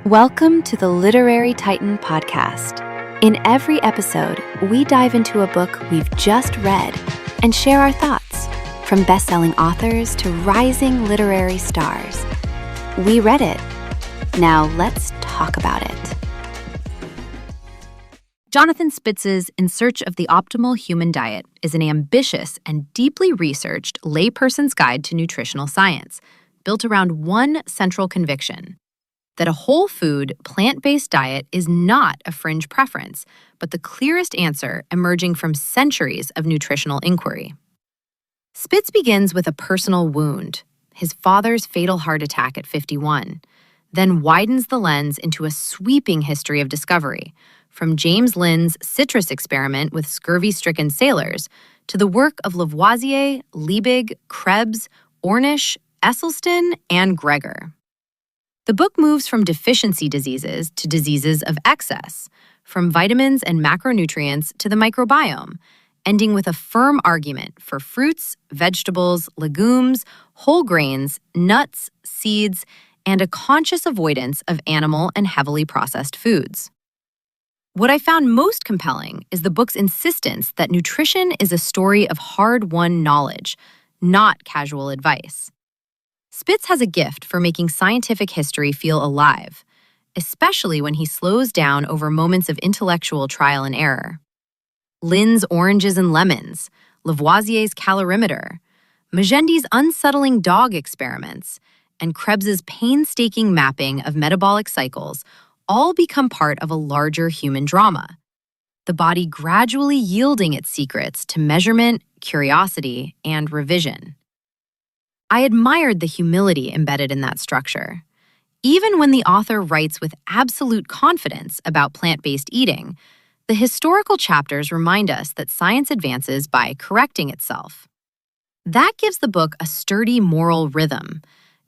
Welcome to the Literary Titan podcast. In every episode, we dive into a book we've just read and share our thoughts, from best-selling authors to rising literary stars. We read it. Now let's talk about it. Jonathan Spitz's In Search of the Optimal Human Diet is an ambitious and deeply researched layperson's guide to nutritional science, built around one central conviction: that a whole food, plant-based diet is not a fringe preference, but the clearest answer emerging from centuries of nutritional inquiry. Spitz begins with a personal wound, his father's fatal heart attack at 51, then widens the lens into a sweeping history of discovery, from James Linn's citrus experiment with scurvy-stricken sailors to the work of Lavoisier, Liebig, Krebs, Ornish, Esselstyn, and Greger. The book moves from deficiency diseases to diseases of excess, from vitamins and macronutrients to the microbiome, ending with a firm argument for fruits, vegetables, legumes, whole grains, nuts, seeds, and a conscious avoidance of animal and heavily processed foods. What I found most compelling is the book's insistence that nutrition is a story of hard-won knowledge, not casual advice. Spitz has a gift for making scientific history feel alive, especially when he slows down over moments of intellectual trial and error. Linn's oranges and lemons, Lavoisier's calorimeter, Magendie's unsettling dog experiments, and Krebs's painstaking mapping of metabolic cycles all become part of a larger human drama, the body gradually yielding its secrets to measurement, curiosity, and revision. I admired the humility embedded in that structure. Even when the author writes with absolute confidence about plant-based eating, the historical chapters remind us that science advances by correcting itself. That gives the book a sturdy moral rhythm,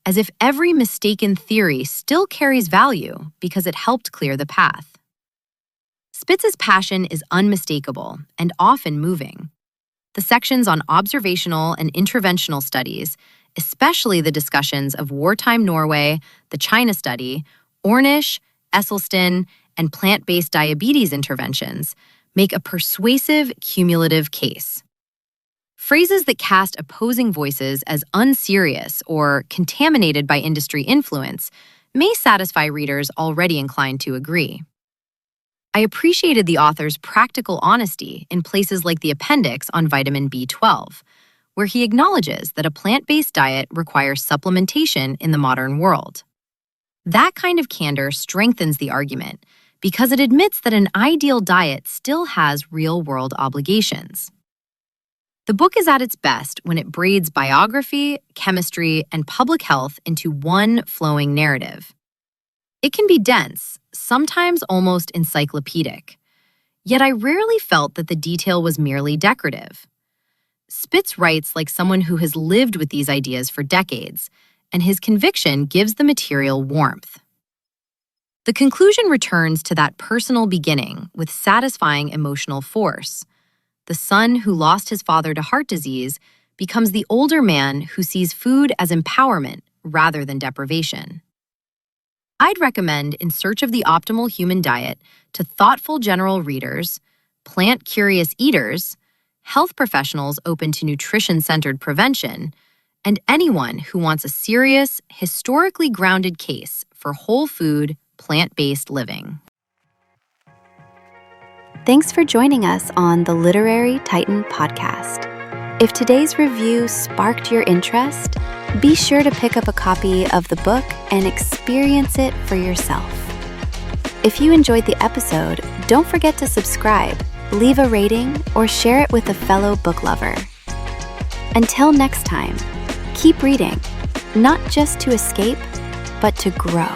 as if every mistaken theory still carries value because it helped clear the path. Spitz's passion is unmistakable and often moving. The sections on observational and interventional studies, especially the discussions of wartime Norway, the China study, Ornish, Esselstyn, and plant-based diabetes interventions, make a persuasive cumulative case. Phrases that cast opposing voices as unserious or contaminated by industry influence may satisfy readers already inclined to agree. I appreciated the author's practical honesty in places like the appendix on vitamin B12, where he acknowledges that a plant-based diet requires supplementation in the modern world. That kind of candor strengthens the argument because it admits that an ideal diet still has real-world obligations. The book is at its best when it braids biography, chemistry, and public health into one flowing narrative. It can be dense, sometimes almost encyclopedic, yet I rarely felt that the detail was merely decorative. Spitz writes like someone who has lived with these ideas for decades, and his conviction gives the material warmth. The conclusion returns to that personal beginning with satisfying emotional force. The son who lost his father to heart disease becomes the older man who sees food as empowerment rather than deprivation. I'd recommend In Search of the Optimal Human Diet to thoughtful general readers, plant-curious eaters, health professionals open to nutrition-centered prevention, and anyone who wants a serious, historically grounded case for whole food, plant-based living. Thanks for joining us on the Literary Titan podcast. If today's review sparked your interest, be sure to pick up a copy of the book and experience it for yourself. If you enjoyed the episode, don't forget to subscribe, leave a rating, or share it with a fellow book lover. Until next time, keep reading, not just to escape, but to grow.